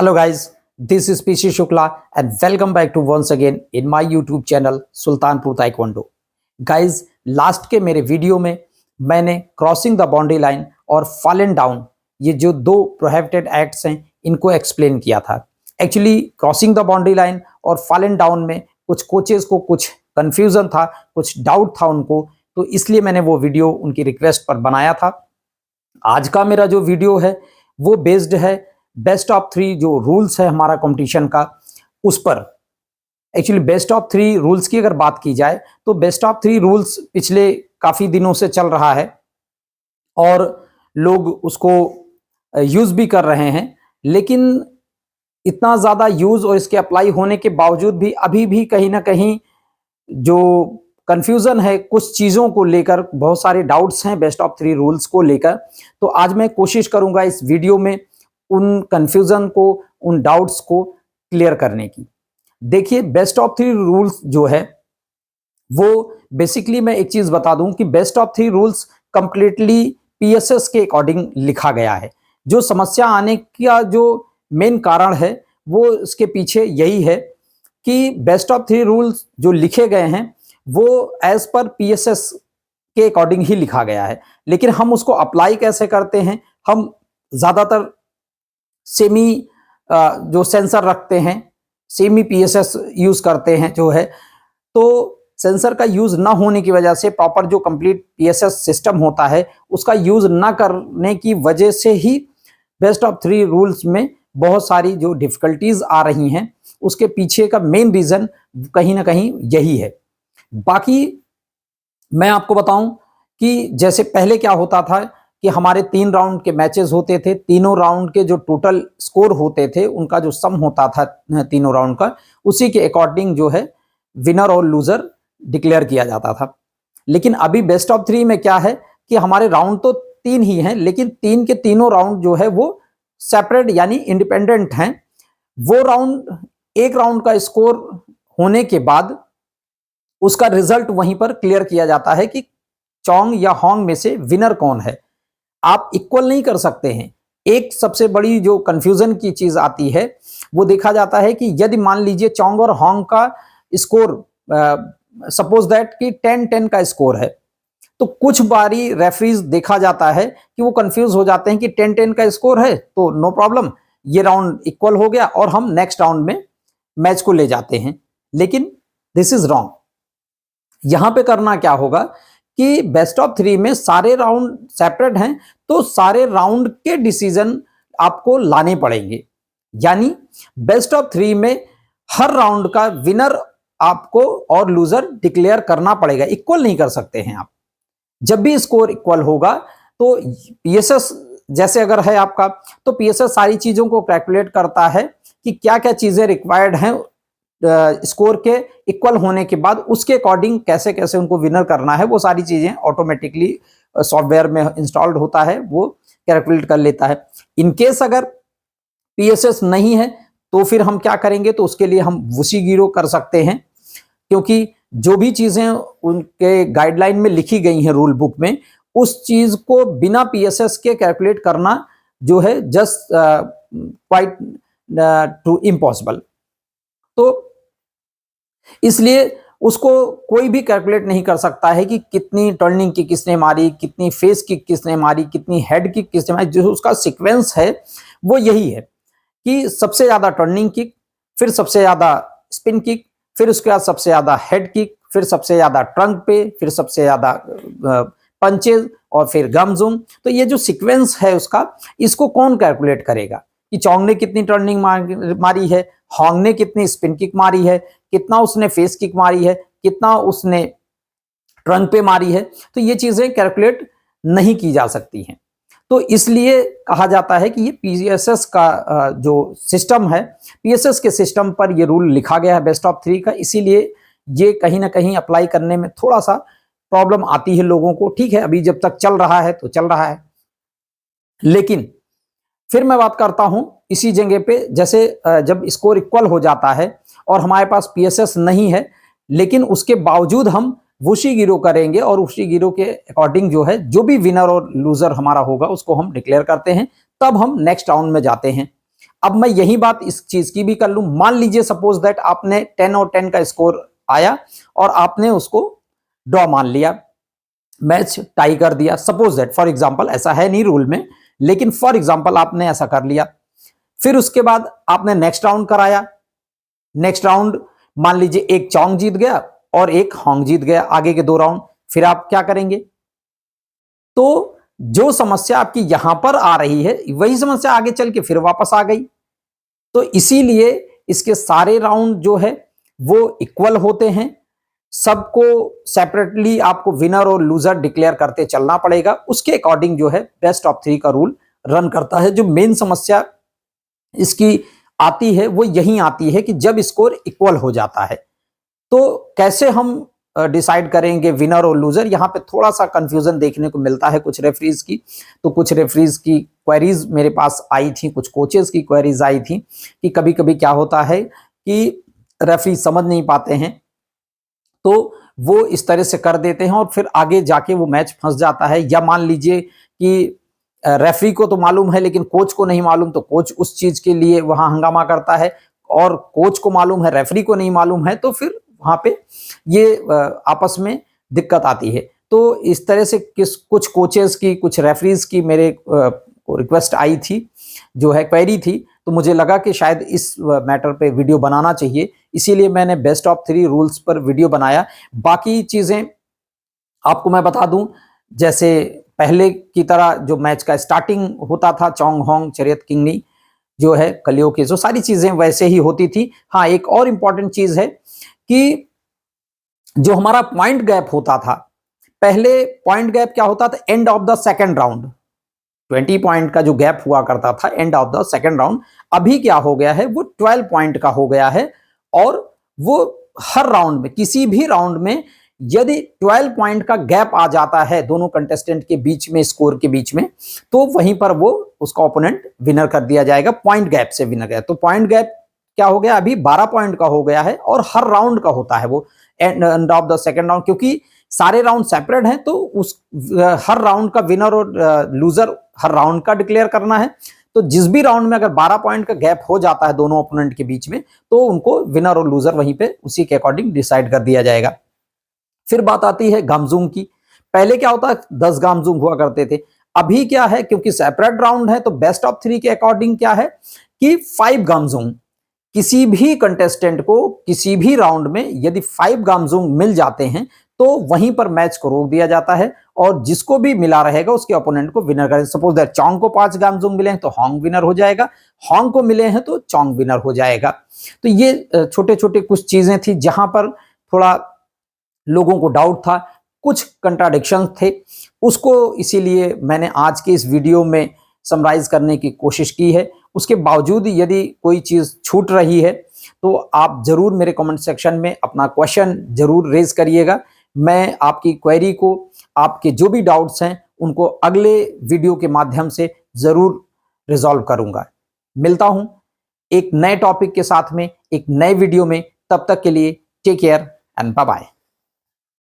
Hello guys, this is PC Shukla and welcome back to once again in my YouTube channel Sultanpur Taekwondo. Guys, last के मेरे video में मैंने crossing the boundary line और fallen down ये जो दो prohibited acts हैं इनको एक्सप्लेन किया था. Actually crossing the boundary line और फॉलन डाउन में कुछ कोचेस को कुछ कंफ्यूजन था, कुछ डाउट था उनको, तो इसलिए मैंने वो वीडियो उनकी रिक्वेस्ट पर बनाया था. आज का मेरा जो वीडियो है वो बेस्ड है बेस्ट ऑफ 3 जो रूल्स है हमारा कंपटीशन का उस पर. एक्चुअली बेस्ट ऑफ 3 रूल्स की अगर बात की जाए तो बेस्ट ऑफ 3 रूल्स पिछले काफी दिनों से चल रहा है और लोग उसको यूज भी कर रहे हैं, लेकिन इतना ज्यादा यूज और इसके अप्लाई होने के बावजूद भी अभी भी कहीं ना कहीं जो कंफ्यूजन है कुछ चीजों को लेकर, बहुत सारे डाउट्स हैं बेस्ट ऑफ 3 रूल्स को लेकर. तो आज मैं कोशिश करूंगा इस वीडियो में उन कंफ्यूजन को, उन डाउट्स को क्लियर करने की. देखिए, बेस्ट ऑफ 3 रूल्स जो है वो बेसिकली मैं एक चीज बता दूं कि best of 3 rules completely PSS के अकॉर्डिंग लिखा गया है. जो समस्या आने का जो मेन कारण है वो इसके पीछे यही है कि बेस्ट ऑफ 3 रूल्स जो लिखे गए हैं वो एज पर पीएसएस के अकॉर्डिंग ही लिखा गया है, लेकिन हम उसको अप्लाई कैसे करते हैं, हम ज्यादातर सेमी जो सेंसर रखते हैं, सेमी पीएसएस यूज करते हैं जो है, तो सेंसर का यूज ना होने की वजह से प्रॉपर जो कंप्लीट पीएसएस सिस्टम होता है उसका यूज ना करने की वजह से ही बेस्ट ऑफ 3 रूल्स में बहुत सारी जो डिफिकल्टीज आ रही हैं. उसके पीछे का मेन रीजन कहीं ना कहीं यही है. बाकी मैं आपको बताऊं कि जैसे पहले क्या होता था कि हमारे 3 राउंड के मैचेस होते थे, तीनों राउंड के जो टोटल स्कोर होते थे उनका जो सम होता था तीनों राउंड का, उसी के अकॉर्डिंग जो है विनर और लूजर डिक्लेयर किया जाता था. लेकिन अभी बेस्ट ऑफ 3 में क्या है कि हमारे राउंड तो 3 ही हैं, लेकिन 3 के तीनों राउंड जो है वो सेपरेट यानी इंडिपेंडेंट हैं. वो राउंड, एक राउंड का स्कोर होने के बाद उसका रिजल्ट वहीं पर क्लियर किया जाता है कि चोंग या होंग में से विनर कौन है. आप इक्वल नहीं कर सकते हैं. एक सबसे बड़ी जो कंफ्यूजन की चीज आती है वो देखा जाता है कि यदि मान लीजिए चोंग और होंग का स्कोर सपोज दैट कि 10-10 का स्कोर है, तो कुछ बारी रेफरीज देखा जाता है कि वो कंफ्यूज हो जाते हैं कि 10-10 का स्कोर है तो नो प्रॉब्लम, ये राउंड इक्वल हो गया और हम नेक्स्ट राउंड में मैच को ले जाते हैं. लेकिन दिस इज रॉन्ग. यहां पे करना क्या होगा कि बेस्ट ऑफ 3 में सारे राउंड सेपरेट हैं, तो सारे राउंड के डिसीजन आपको लाने पड़ेंगे. यानी बेस्ट ऑफ 3 में हर राउंड का विनर आपको और लूजर डिक्लेयर करना पड़ेगा. इक्वल नहीं कर सकते हैं आप. जब भी स्कोर इक्वल होगा तो पीएसएस जैसे अगर है आपका, तो पीएसएस सारी चीजों को कैलकुलेट करता है कि क्या क्या चीजें रिक्वायर्ड हैं स्कोर के इक्वल होने के बाद, उसके अकॉर्डिंग कैसे कैसे उनको विनर करना है, वो सारी चीजें ऑटोमेटिकली सॉफ्टवेयर में इंस्टॉल्ड होता है, वो कैलकुलेट कर लेता है. इनकेस अगर पीएसएस नहीं है तो फिर हम क्या करेंगे, तो उसके लिए हम वुशी गिरो कर सकते हैं, क्योंकि जो भी चीजें उनके गाइडलाइन में लिखी गई हैं रूल बुक में, उस चीज को बिना पीएसएस के कैलकुलेट करना जो है जस्ट क्वाइट टू इम्पॉसिबल. तो इसलिए उसको कोई भी कैलकुलेट नहीं कर सकता है कि कितनी टर्निंग की किसने मारी, कितनी फेस किक किसने मारी, कितनी हेड किक किसने मारी. जो उसका सीक्वेंस है वो यही है कि सबसे ज्यादा टर्निंग किक, फिर सबसे ज्यादा स्पिन किक, फिर उसके बाद सबसे ज्यादा हेड किक, फिर सबसे ज्यादा ट्रंक पे, फिर सबसे ज्यादा पंचेज और फिर गमजुम. तो ये जो सीक्वेंस है उसका, इसको कौन कैलकुलेट करेगा कि चोंग ने कितनी टर्निंग मारी है, होंग ने कितनी स्पिन किक मारी है, कितना उसने फेस किक मारी है, कितना उसने ट्रंक पे मारी है. तो ये चीजें कैलकुलेट नहीं की जा सकती हैं. तो इसलिए कहा जाता है कि ये पीएसएस का जो सिस्टम है, पीएसएस के सिस्टम पर ये रूल लिखा गया है बेस्ट ऑफ 3 का. इसीलिए ये कहीं ना कहीं अप्लाई करने में थोड़ा सा प्रॉब्लम आती है लोगों को. ठीक है, अभी जब तक चल रहा है तो चल रहा है, लेकिन फिर मैं बात करता हूं इसी जगह पे, जैसे जब स्कोर इक्वल हो जाता है और हमारे पास पीएसएस नहीं है, लेकिन उसके बावजूद हम वुशी गिरो करेंगे और वुशी गिरो के अकॉर्डिंग जो है जो भी विनर और लूजर हमारा होगा उसको हम डिक्लेयर करते हैं. तब हम नेक्स्ट राउंड में जाते हैं. अब मैं यही बात इस चीज की भी कर लूं, मान लीजिए सपोज दैट आपने 10 और 10 का स्कोर आया और आपने उसको ड्रॉ मान लिया, मैच टाई कर दिया, सपोज दैट, फॉर एग्जांपल, ऐसा है नहीं रूल में, लेकिन फॉर एग्जांपल आपने ऐसा कर लिया। फिर उसके बाद आपने नेक्स्ट राउंड कराया, नेक्स्ट राउंड मान लीजिए एक चौंग जीत गया और एक होंग जीत गया, आगे के 2 राउंड, फिर आप क्या करेंगे? तो जो समस्या आपकी यहां पर आ रही है वही समस्या आगे चल के फिर वापस आ गई। तो इसीलिए इसके सारे राउंड जो है वो इक्वल होते हैं, सबको सेपरेटली आपको विनर और लूजर डिक्लेयर करते चलना पड़ेगा, उसके अकॉर्डिंग जो है बेस्ट ऑफ 3 का रूल रन करता है। जो मेन समस्या इसकी आती है वो यही आती है कि जब स्कोर इक्वल हो जाता है तो कैसे हम डिसाइड करेंगे विनर और लूजर। यहाँ पे थोड़ा सा कंफ्यूजन देखने को मिलता है कुछ रेफरीज की। तो कुछ रेफरीज की क्वेरीज मेरे पास आई थी, कुछ कोचेस की क्वेरीज आई थी कि कभी कभी क्या होता है कि रेफरी समझ नहीं पाते हैं तो वो इस तरह से कर देते हैं और फिर आगे जाके वो मैच फंस जाता है। या मान लीजिए कि रेफरी को तो मालूम है लेकिन कोच को नहीं मालूम, तो कोच उस चीज के लिए वहां हंगामा करता है, और कोच को मालूम है रेफरी को नहीं मालूम है, तो फिर वहां पे ये आपस में दिक्कत आती है। तो इस तरह से कुछ कोचेस की, कुछ रेफरीज की मेरे रिक्वेस्ट आई थी, जो है क्वेरी थी, तो मुझे लगा कि शायद इस मैटर पे वीडियो बनाना चाहिए, इसीलिए मैंने बेस्ट ऑफ 3 रूल्स पर वीडियो बनाया। बाकी चीजें आपको मैं बता दूं, जैसे पहले की तरह जो मैच का स्टार्टिंग होता था, चौंग होंग चरियत किंगनी जो है कलियो के, जो सारी चीजें वैसे ही होती थी। हाँ, एक और इंपॉर्टेंट चीज है कि जो हमारा पॉइंट गैप होता था, पहले पॉइंट गैप क्या होता था? End of the second round 20 point का जो गैप हुआ करता था end of the second round, अभी क्या हो गया है वो 12 पॉइंट का हो गया है। और वो हर राउंड में, किसी भी राउंड में यदि 12 पॉइंट का गैप आ जाता है दोनों कंटेस्टेंट के बीच में, स्कोर के बीच में, तो वहीं पर वो उसका ओपोनेंट विनर कर दिया जाएगा, पॉइंट गैप से विनर गया। तो पॉइंट गैप क्या हो गया? अभी 12 पॉइंट का हो गया है और हर राउंड का होता है वो end of the second round, क्योंकि सारे राउंड सेपरेट हैं। तो उस हर राउंड का विनर और लूजर हर राउंड का डिक्लेयर करना है। तो जिस भी राउंड में अगर 12 पॉइंट का गैप हो जाता है दोनों ओपोनेंट के बीच में, तो उनको विनर और लूजर वहीं पे उसी के अकॉर्डिंग डिसाइड कर दिया जाएगा। फिर बात आती है गामजूम की। पहले क्या होता है? 10 गामजूम हुआ करते थे। अभी क्या है, क्योंकि सेपरेट राउंड है, तो बेस्ट ऑफ 3 के अकॉर्डिंग क्या है कि 5 गामजूम, किसी भी कंटेस्टेंट को किसी भी राउंड में यदि 5 गामजूम मिल जाते हैं तो वहीं पर मैच को रोक दिया जाता है, और जिसको भी मिला रहेगा उसके ओपोनेंट को विनर करें। सपोज दैट चौंग को 5 गामजूम मिले हैं तो होंग विनर हो जाएगा, होंग को मिले हैं तो चौंग विनर हो जाएगा। तो ये छोटे छोटे कुछ चीजें थी जहां पर थोड़ा लोगों को डाउट था, कुछ कंट्राडिक्शन थे, उसको इसीलिए मैंने आज के इस वीडियो में समराइज करने की कोशिश की है। उसके बावजूद यदि कोई चीज छूट रही है तो आप जरूर मेरे कमेंट सेक्शन में अपना क्वेश्चन जरूर रेज करिएगा। मैं आपकी क्वेरी को, आपके जो भी डाउट्स हैं उनको अगले वीडियो के माध्यम से जरूर रिजॉल्व करूंगा। मिलता हूं एक नए टॉपिक के साथ में, एक नए वीडियो में। तब तक के लिए take care and bye bye.